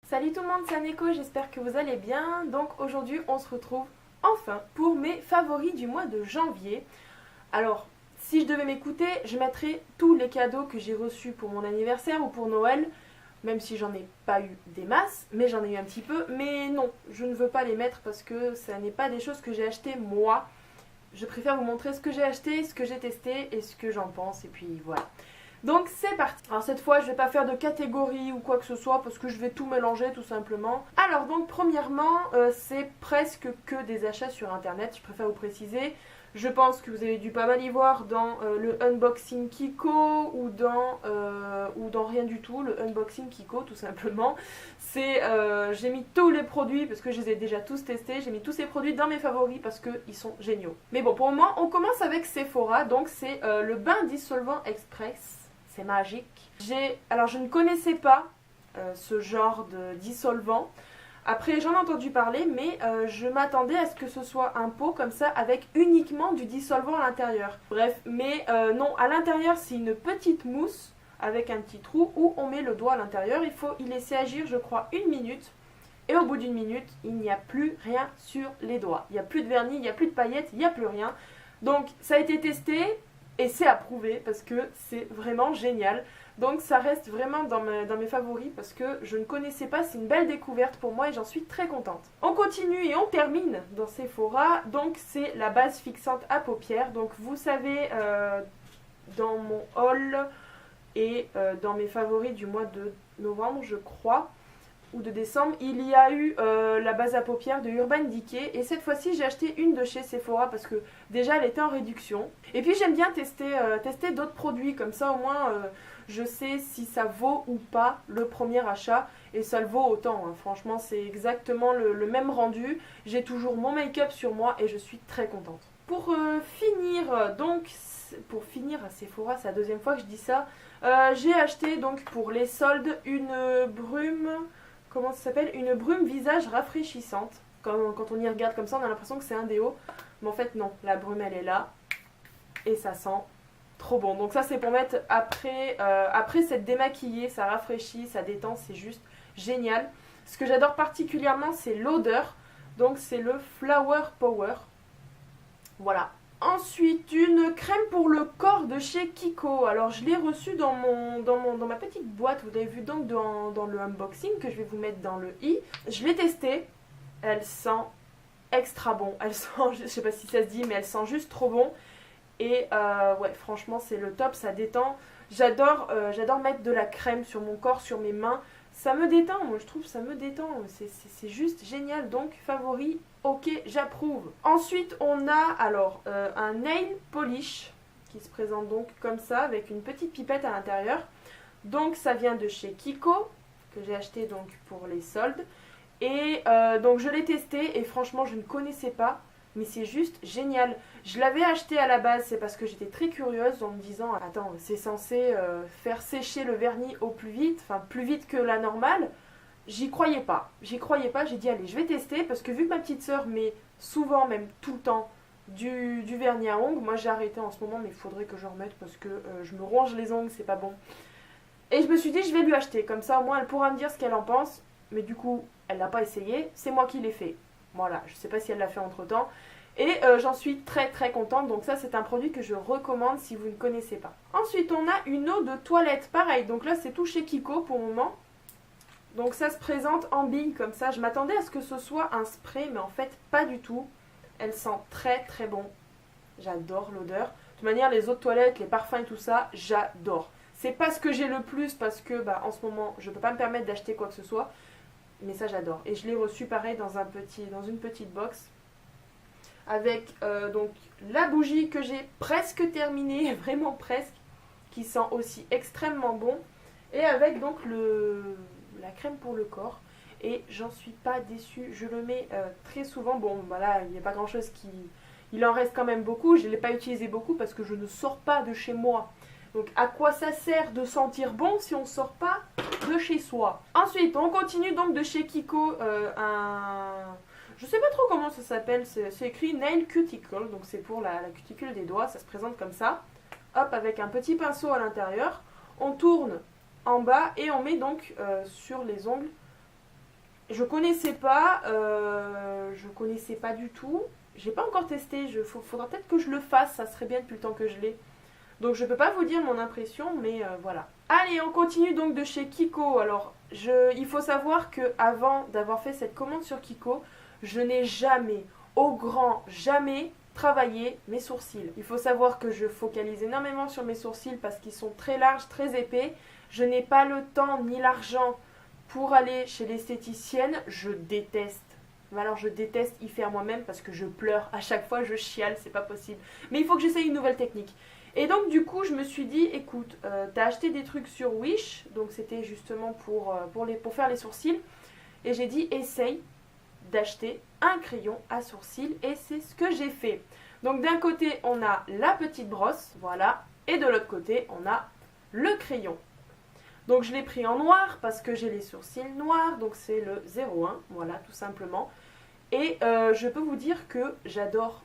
Salut tout le monde, c'est Neko, j'espère que vous allez bien. Donc aujourd'hui on se retrouve enfin pour mes favoris du mois de janvier. Alors si je devais m'écouter, je mettrais tous les cadeaux que j'ai reçus pour mon anniversaire ou pour Noël. Même si j'en ai pas eu des masses, mais j'en ai eu un petit peu. Mais non, je ne veux pas les mettre parce que ça n'est pas des choses que j'ai achetées moi. Je préfère vous montrer ce que j'ai acheté, ce que j'ai testé et ce que j'en pense. Et puis voilà. Donc c'est parti. Alors cette fois je vais pas faire de catégorie ou quoi que ce soit parce que je vais tout mélanger tout simplement. Alors donc premièrement c'est presque que des achats sur internet, je préfère vous préciser. Je pense que vous avez dû pas mal y voir dans le unboxing Kiko ou dans rien du tout, le unboxing Kiko tout simplement. C'est j'ai mis tous les produits parce que je les ai déjà tous testés, j'ai mis tous ces produits dans mes favoris parce qu'ils sont géniaux. Mais bon pour le moment on commence avec Sephora, donc c'est le bain dissolvant express. C'est magique. Alors je ne connaissais pas ce genre de dissolvant. Après j'en ai entendu parler mais je m'attendais à ce que ce soit un pot comme ça avec uniquement du dissolvant à l'intérieur. Bref, mais non, à l'intérieur c'est une petite mousse avec un petit trou où on met le doigt à l'intérieur. Il faut y laisser agir je crois 1 minute. Et au bout d'1 minute, il n'y a plus rien sur les doigts. Il n'y a plus de vernis, il n'y a plus de paillettes, il n'y a plus rien. Donc ça a été testé. Et c'est approuvé parce que c'est vraiment génial. Donc ça reste vraiment dans mes favoris parce que je ne connaissais pas. C'est une belle découverte pour moi et j'en suis très contente. On continue et on termine dans Sephora. Donc c'est la base fixante à paupières. Donc vous savez, dans mon haul et dans mes favoris du mois de novembre je crois, ou de décembre, il y a eu la base à paupières de Urban Decay et cette fois-ci j'ai acheté une de chez Sephora parce que déjà elle était en réduction et puis j'aime bien tester d'autres produits comme ça au moins je sais si ça vaut ou pas le premier achat et ça le vaut autant hein. Franchement c'est exactement le même rendu, j'ai toujours mon make-up sur moi et je suis très contente. Pour finir à Sephora, c'est la deuxième fois que je dis ça, j'ai acheté donc pour les soldes une brume. Comment ça s'appelle? Une brume visage rafraîchissante. Quand on y regarde comme ça, on a l'impression que c'est un déo. Mais en fait, non. La brume, elle est là. Et ça sent trop bon. Donc ça, c'est pour mettre après s'être démaquillé. Ça rafraîchit, ça détend. C'est juste génial. Ce que j'adore particulièrement, c'est l'odeur. Donc c'est le Flower Power. Voilà. Ensuite, une crème pour le corps de chez Kiko. Alors, je l'ai reçue dans ma petite boîte. Vous l'avez vu donc dans le unboxing que je vais vous mettre dans le i. Je l'ai testée. Elle sent extra bon. Elle sent, je sais pas si ça se dit, mais elle sent juste trop bon. Et ouais, franchement, c'est le top. Ça détend. J'adore mettre de la crème sur mon corps, sur mes mains. Ça me détend, moi je trouve, ça me détend. C'est juste génial. Donc, favori. Ok, j'approuve. Ensuite, on a alors un nail polish qui se présente donc comme ça avec une petite pipette à l'intérieur. Donc ça vient de chez Kiko que j'ai acheté donc pour les soldes. Et donc je l'ai testé et franchement je ne connaissais pas, mais c'est juste génial. Je l'avais acheté à la base, c'est parce que j'étais très curieuse en me disant attends, c'est censé faire sécher le vernis au plus vite, enfin plus vite que la normale. J'y croyais pas, j'ai dit allez je vais tester parce que vu que ma petite soeur met souvent, même tout le temps, du vernis à ongles, moi j'ai arrêté en ce moment mais il faudrait que je remette parce que je me ronge les ongles, c'est pas bon. Et je me suis dit je vais lui acheter, comme ça au moins elle pourra me dire ce qu'elle en pense, mais du coup elle l'a pas essayé, c'est moi qui l'ai fait. Voilà, je sais pas si elle l'a fait entre temps. Et j'en suis très très contente, donc ça c'est un produit que je recommande si vous ne connaissez pas. Ensuite on a une eau de toilette, pareil, donc là c'est tout chez Kiko pour le moment. Donc ça se présente en bille comme ça. Je m'attendais à ce que ce soit un spray, mais en fait pas du tout. Elle sent très très bon. J'adore l'odeur. De toute manière, les eaux de toilette, les parfums et tout ça, j'adore. C'est pas ce que j'ai le plus parce que en ce moment, je peux pas me permettre d'acheter quoi que ce soit. Mais ça, j'adore. Et je l'ai reçu pareil dans une petite box. Avec donc la bougie que j'ai presque terminée, vraiment presque, qui sent aussi extrêmement bon. Et avec donc la crème pour le corps et j'en suis pas déçue, je le mets très souvent, bon voilà il n'y a pas grand chose il en reste quand même beaucoup, je ne l'ai pas utilisé beaucoup parce que je ne sors pas de chez moi, donc à quoi ça sert de sentir bon si on ne sort pas de chez soi. Ensuite on continue donc de chez Kiko, je sais pas trop comment ça s'appelle, c'est écrit Nail Cuticle, donc c'est pour la cuticule des doigts, ça se présente comme ça, hop avec un petit pinceau à l'intérieur, on tourne en bas et on met donc sur les ongles Je connaissais pas du tout. J'ai pas encore testé, faudra peut-être que je le fasse, ça serait bien depuis le temps que je l'ai. Donc je peux pas vous dire mon impression, mais voilà. Allez, on continue donc de chez Kiko. Alors, il faut savoir que avant d'avoir fait cette commande sur Kiko, je n'ai jamais, au grand jamais, travaillé mes sourcils. Il faut savoir que je focalise énormément sur mes sourcils parce qu'ils sont très larges, très épais. Je n'ai pas le temps ni l'argent pour aller chez l'esthéticienne. Je déteste. Mais alors je déteste y faire moi-même parce que je pleure à chaque fois, je chiale, c'est pas possible. Mais il faut que j'essaye une nouvelle technique. Et donc du coup je me suis dit, écoute, t'as acheté des trucs sur Wish, donc c'était justement pour faire les sourcils. Et j'ai dit, essaye d'acheter un crayon à sourcils et c'est ce que j'ai fait. Donc d'un côté on a la petite brosse, voilà, et de l'autre côté on a le crayon. Donc je l'ai pris en noir parce que j'ai les sourcils noirs, donc c'est le 01, voilà tout simplement. Et je peux vous dire que j'adore,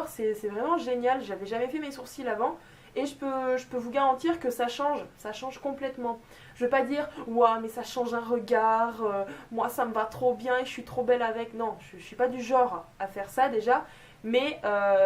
c'est vraiment génial, j'avais jamais fait mes sourcils avant. Et je peux vous garantir que ça change complètement. Je veux pas dire, ouah, mais ça change un regard, moi ça me va trop bien et je suis trop belle avec. Non, je suis pas du genre à faire ça déjà. Mais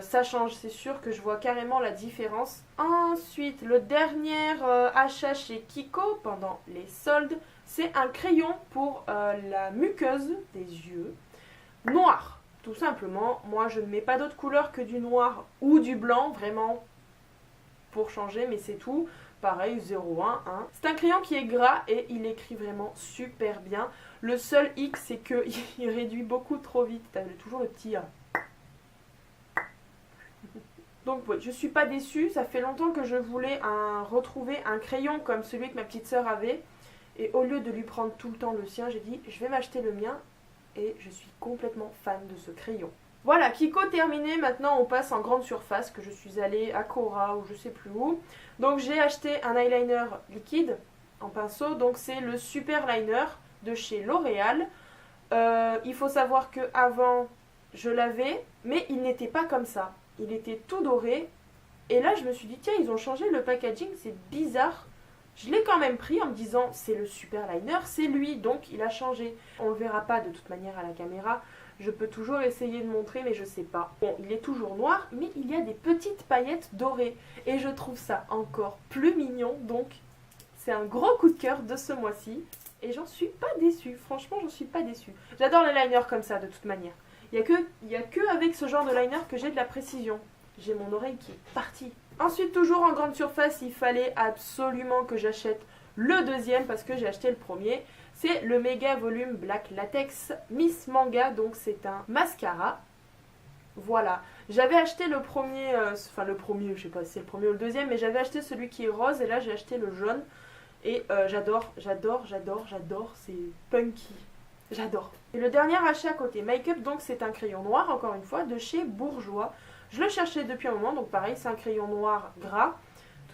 ça change, c'est sûr que je vois carrément la différence. Ensuite, le dernier achat chez Kiko pendant les soldes, c'est un crayon pour la muqueuse des yeux. Noir, tout simplement. Moi, je ne mets pas d'autre couleur que du noir ou du blanc, vraiment pour changer, mais c'est tout. Pareil, 0,1. C'est un crayon qui est gras et il écrit vraiment super bien. Le seul hic, c'est qu'il réduit beaucoup trop vite. T'as toujours le petit... Donc oui, je suis pas déçue. Ça fait longtemps que je voulais retrouver un crayon comme celui que ma petite sœur avait. Et au lieu de lui prendre tout le temps le sien, j'ai dit, je vais m'acheter le mien. Et je suis complètement fan de ce crayon. Voilà, Kiko terminé, maintenant on passe en grande surface, que je suis allée à Cora ou je sais plus où. Donc j'ai acheté un eyeliner liquide en pinceau, donc c'est le Super Liner de chez L'Oréal. Il faut savoir que avant je l'avais, mais il n'était pas comme ça. Il était tout doré. Et là je me suis dit, tiens, ils ont changé le packaging, c'est bizarre. Je l'ai quand même pris en me disant, c'est le Super Liner, c'est lui, donc il a changé. On ne le verra pas de toute manière à la caméra. Je peux toujours essayer de montrer, mais je sais pas. Bon, il est toujours noir, mais il y a des petites paillettes dorées. Et je trouve ça encore plus mignon, donc c'est un gros coup de cœur de ce mois-ci. Et j'en suis pas déçue, franchement, j'en suis pas déçue. J'adore les liners comme ça, de toute manière. Il y a que avec ce genre de liner que j'ai de la précision. J'ai mon oreille qui est partie. Ensuite, toujours en grande surface, il fallait absolument que j'achète le deuxième parce que j'ai acheté le premier. C'est le Méga Volume Black Latex Miss Manga, donc c'est un mascara. Voilà. J'avais acheté le premier, le premier, je sais pas si c'est le premier ou le deuxième, mais j'avais acheté celui qui est rose et là j'ai acheté le jaune. Et j'adore, c'est punky. J'adore. Et le dernier achat côté make-up, donc c'est un crayon noir, encore une fois, de chez Bourjois. Je le cherchais depuis un moment, donc pareil, c'est un crayon noir gras.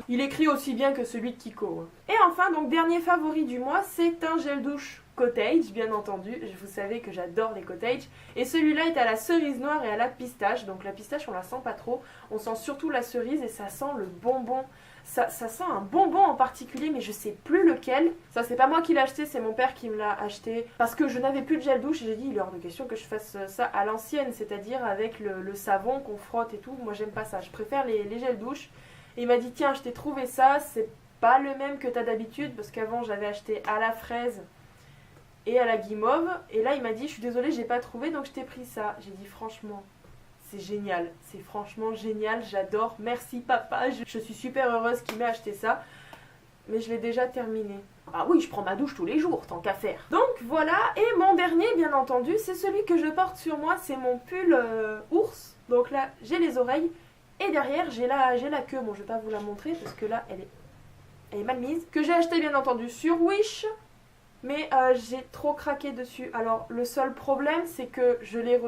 Il écrit aussi bien que celui de Kiko. Et enfin, donc dernier favori du mois, c'est un gel douche Cottage, bien entendu. Vous savez que j'adore les Cottage. Et celui-là est à la cerise noire et à la pistache. Donc la pistache, on la sent pas trop. On sent surtout la cerise et ça sent le bonbon. Ça sent un bonbon en particulier, mais je sais plus lequel. Ça, c'est pas moi qui l'ai acheté, c'est mon père qui me l'a acheté. Parce que je n'avais plus de gel douche et j'ai dit, il est hors de question que je fasse ça à l'ancienne, c'est-à-dire avec le savon qu'on frotte et tout. Moi, j'aime pas ça. Je préfère les gels douche. Et il m'a dit, tiens, je t'ai trouvé ça, c'est pas le même que t'as d'habitude, parce qu'avant j'avais acheté à la fraise et à la guimauve. Et là, il m'a dit, je suis désolée, j'ai pas trouvé, donc je t'ai pris ça. J'ai dit, franchement, c'est génial, c'est franchement génial, j'adore, merci papa, je suis super heureuse qu'il m'ait acheté ça. Mais je l'ai déjà terminé. Ah oui, je prends ma douche tous les jours, tant qu'à faire. Donc voilà, et mon dernier, bien entendu, c'est celui que je porte sur moi, c'est mon pull ours. Donc là, j'ai les oreilles. Et derrière, j'ai la queue. Bon, je vais pas vous la montrer parce que là, elle est mal mise. Que j'ai acheté bien entendu sur Wish. Mais j'ai trop craqué dessus. Alors, le seul problème, c'est que je l'ai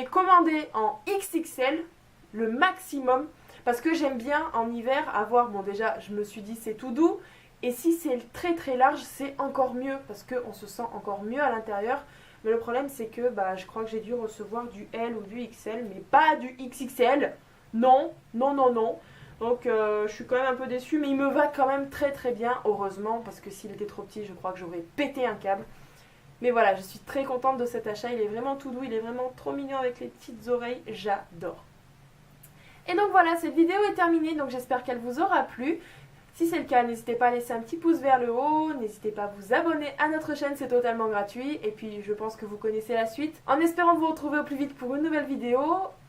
commandé en XXL, le maximum. Parce que j'aime bien en hiver avoir, bon déjà, je me suis dit c'est tout doux. Et si c'est très très large, c'est encore mieux. Parce qu'on se sent encore mieux à l'intérieur. Mais le problème, c'est que je crois que j'ai dû recevoir du L ou du XL, mais pas du XXL. Non. Donc, je suis quand même un peu déçue, mais il me va quand même très très bien, heureusement, parce que s'il était trop petit, je crois que j'aurais pété un câble. Mais voilà, je suis très contente de cet achat, il est vraiment tout doux, il est vraiment trop mignon avec les petites oreilles, j'adore. Et donc voilà, cette vidéo est terminée, donc j'espère qu'elle vous aura plu. Si c'est le cas, n'hésitez pas à laisser un petit pouce vers le haut, n'hésitez pas à vous abonner à notre chaîne, c'est totalement gratuit. Et puis je pense que vous connaissez la suite. En espérant vous retrouver au plus vite pour une nouvelle vidéo,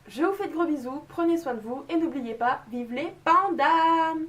je vous fais de gros bisous, prenez soin de vous et n'oubliez pas, vive les pandas!